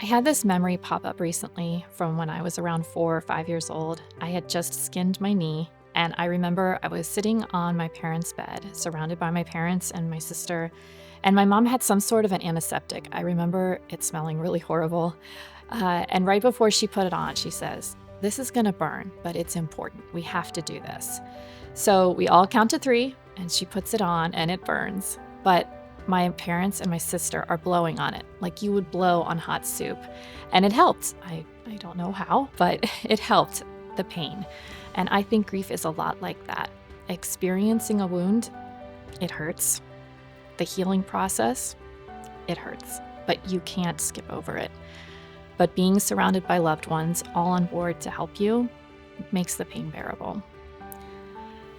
I had this memory pop up recently from when I was around 4 or 5 years old. I had just skinned my knee, and I remember I was sitting on my parents' bed, surrounded by my parents and my sister, and my mom had some sort of an antiseptic. I remember it smelling really horrible. And right before she put it on, she says, "This is gonna burn, but it's important. We have to do this." So we all count to three, and she puts it on, and it burns. But my parents and my sister are blowing on it like you would blow on hot soup. And it helped. I don't know how, but it helped the pain. And I think grief is a lot like that. Experiencing a wound, it hurts. The healing process, it hurts. But you can't skip over it. But being surrounded by loved ones, all on board to help you, makes the pain bearable.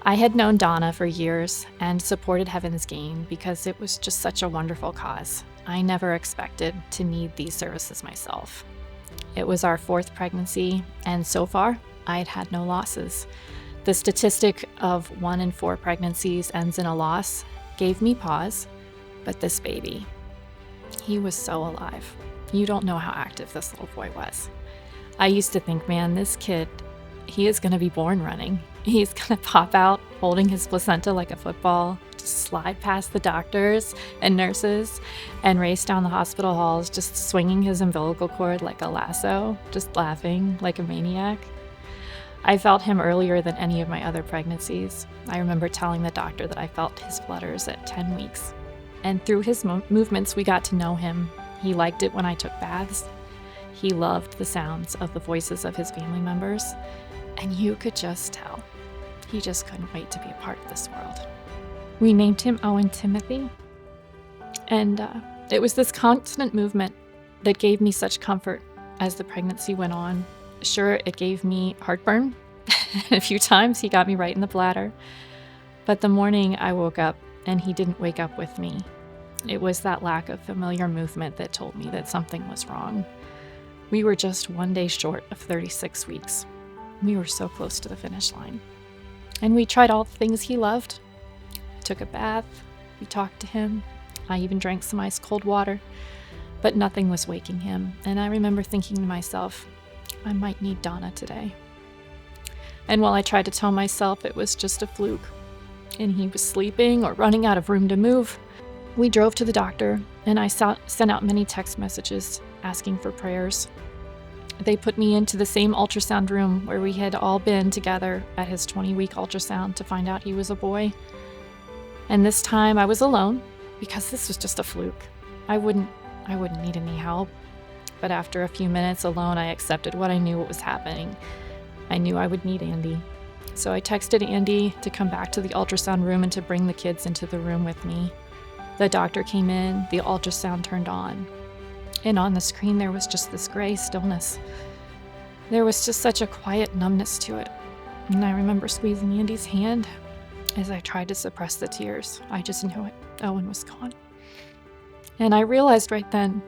I had known Donna for years and supported Heaven's Gain because it was just such a wonderful cause. I never expected to need these services myself. It was our fourth pregnancy, and so far, I'd had no losses. The statistic of 1 in 4 pregnancies ends in a loss gave me pause, but this baby, he was so alive. You don't know how active this little boy was. I used to think, man, this kid, he is going to be born running. He's going to pop out holding his placenta like a football, just slide past the doctors and nurses, and race down the hospital halls, just swinging his umbilical cord like a lasso, just laughing like a maniac. I felt him earlier than any of my other pregnancies. I remember telling the doctor that I felt his flutters at 10 weeks. And through his movements, we got to know him. He liked it when I took baths. He loved the sounds of the voices of his family members. And you could just tell. He just couldn't wait to be a part of this world. We named him Owen Timothy. And it was this constant movement that gave me such comfort as the pregnancy went on. Sure, it gave me heartburn. A few times he got me right in the bladder. But the morning I woke up and he didn't wake up with me. It was that lack of familiar movement that told me that something was wrong. We were just one day short of 36 weeks. We were so close to the finish line. And we tried all the things he loved. I took a bath. We talked to him. I even drank some ice cold water. But nothing was waking him. And I remember thinking to myself, I might need Donna today. And while I tried to tell myself it was just a fluke, and he was sleeping or running out of room to move, we drove to the doctor, and I sent out many text messages asking for prayers. They put me into the same ultrasound room where we had all been together at his 20-week ultrasound to find out he was a boy. And this time I was alone because this was just a fluke. I wouldn't need any help. But after a few minutes alone, I accepted what I knew what was happening. I knew I would need Andy. So I texted Andy to come back to the ultrasound room and to bring the kids into the room with me. The doctor came in, the ultrasound turned on. And on the screen, there was just this gray stillness. There was just such a quiet numbness to it. And I remember squeezing Andy's hand as I tried to suppress the tears. I just knew it. Owen was gone. And I realized right then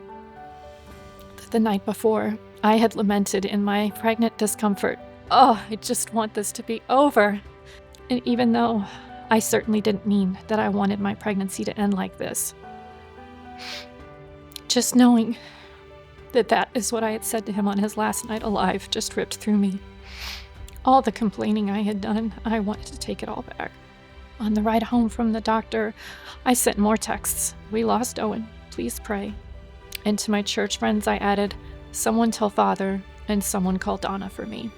that the night before, I had lamented in my pregnant discomfort, "Oh, I just want this to be over." And even though I certainly didn't mean that I wanted my pregnancy to end like this, just knowing that that is what I had said to him on his last night alive just ripped through me. All the complaining I had done, I wanted to take it all back. On the ride home from the doctor, I sent more texts. "We lost Owen. Please pray." And to my church friends, I added, "Someone tell Father, and someone call Donna for me."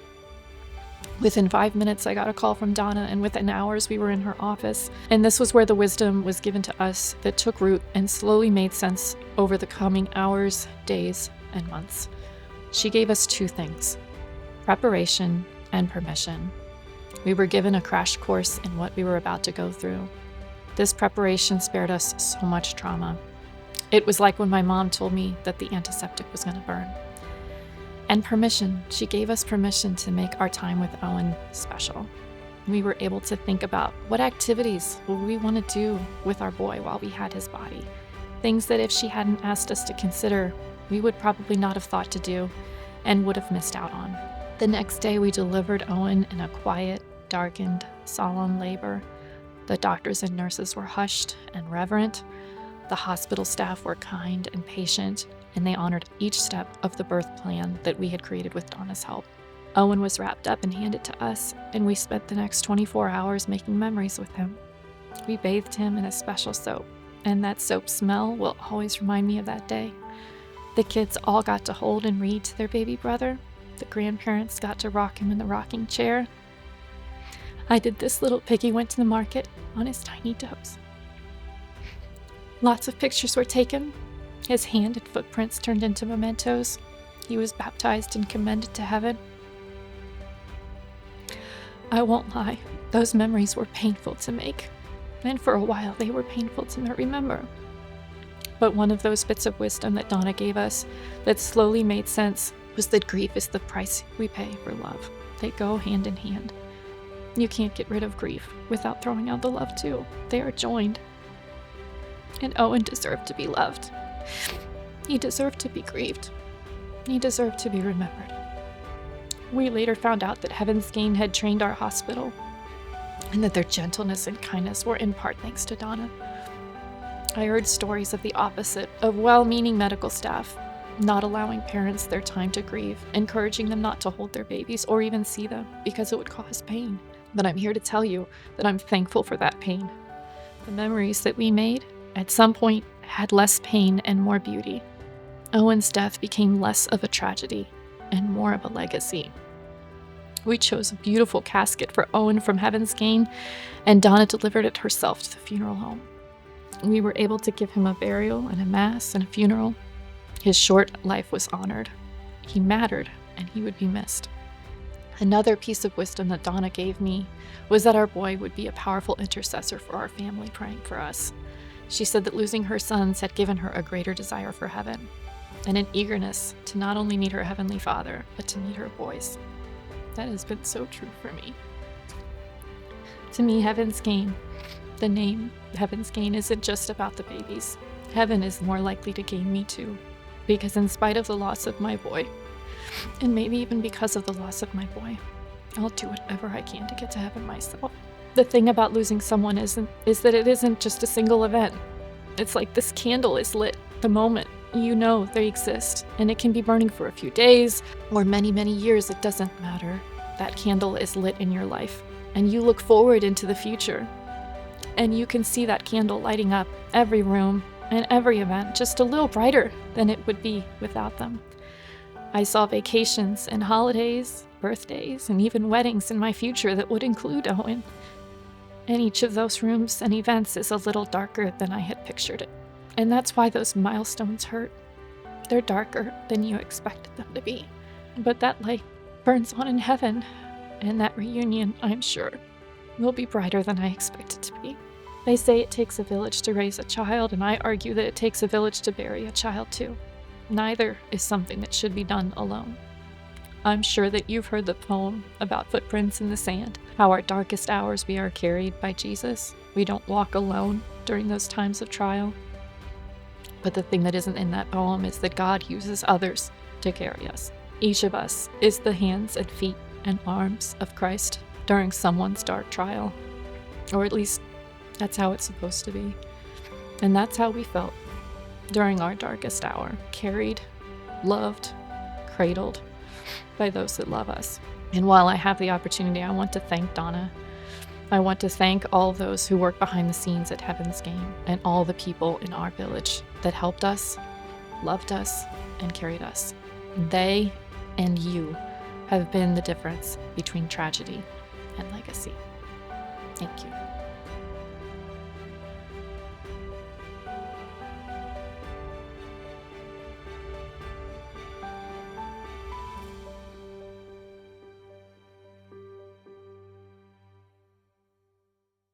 Within 5 minutes, I got a call from Donna, and within hours, we were in her office. And this was where the wisdom was given to us that took root and slowly made sense over the coming hours, days, and months. She gave us 2 things: preparation and permission. We were given a crash course in what we were about to go through. This preparation spared us so much trauma. It was like when my mom told me that the antiseptic was going to burn. And permission. She gave us permission to make our time with Owen special. We were able to think about what activities would we want to do with our boy while we had his body. Things that if she hadn't asked us to consider, we would probably not have thought to do and would have missed out on. The next day, we delivered Owen in a quiet, darkened, solemn labor. The doctors and nurses were hushed and reverent. The hospital staff were kind and patient, and they honored each step of the birth plan that we had created with Donna's help. Owen was wrapped up and handed to us, and we spent the next 24 hours making memories with him. We bathed him in a special soap, and that soap smell will always remind me of that day. The kids all got to hold and read to their baby brother. The grandparents got to rock him in the rocking chair. I did this little piggy went to the market on his tiny toes. Lots of pictures were taken. His hand and footprints turned into mementos. He was baptized and commended to heaven. I won't lie, those memories were painful to make, and for a while they were painful to remember. But one of those bits of wisdom that Donna gave us that slowly made sense was that grief is the price we pay for love. They go hand in hand. You can't get rid of grief without throwing out the love too. They are joined. And Owen deserved to be loved. He deserved to be grieved. He deserved to be remembered. We later found out that Heaven's Gain had trained our hospital, and that their gentleness and kindness were in part thanks to Donna. I heard stories of the opposite, of well-meaning medical staff not allowing parents their time to grieve, encouraging them not to hold their babies or even see them because it would cause pain. But I'm here to tell you that I'm thankful for that pain. The memories that we made, at some point, had less pain and more beauty. Owen's death became less of a tragedy and more of a legacy. We chose a beautiful casket for Owen from Heaven's Gain, and Donna delivered it herself to the funeral home. We were able to give him a burial and a mass and a funeral. His short life was honored. He mattered, and he would be missed. Another piece of wisdom that Donna gave me was that our boy would be a powerful intercessor for our family, praying for us. She said that losing her sons had given her a greater desire for heaven, and an eagerness to not only meet her Heavenly Father, but to meet her boys. That has been so true for me. To me, Heaven's Gain, the name Heaven's Gain, isn't just about the babies. Heaven is more likely to gain me too, because in spite of the loss of my boy, and maybe even because of the loss of my boy, I'll do whatever I can to get to heaven myself. The thing about losing someone is that it isn't just a single event. It's like this candle is lit the moment you know they exist, and it can be burning for a few days or many, many years. It doesn't matter. That candle is lit in your life, and you look forward into the future, and you can see that candle lighting up every room and every event just a little brighter than it would be without them. I saw vacations and holidays, birthdays, and even weddings in my future that would include Owen. And each of those rooms and events is a little darker than I had pictured it. And that's why those milestones hurt. They're darker than you expected them to be. But that light burns on in heaven, and that reunion, I'm sure, will be brighter than I expected to be. They say it takes a village to raise a child, and I argue that it takes a village to bury a child too. Neither is something that should be done alone. I'm sure that you've heard the poem about footprints in the sand, how our darkest hours we are carried by Jesus. We don't walk alone during those times of trial. But the thing that isn't in that poem is that God uses others to carry us. Each of us is the hands and feet and arms of Christ during someone's dark trial. Or at least, that's how it's supposed to be. And that's how we felt during our darkest hour, carried, loved, cradled by those that love us. And while I have the opportunity, I want to thank Donna. I want to thank all those who work behind the scenes at Heaven's Gain and all the people in our village that helped us, loved us, and carried us. They and you have been the difference between tragedy and legacy. Thank you.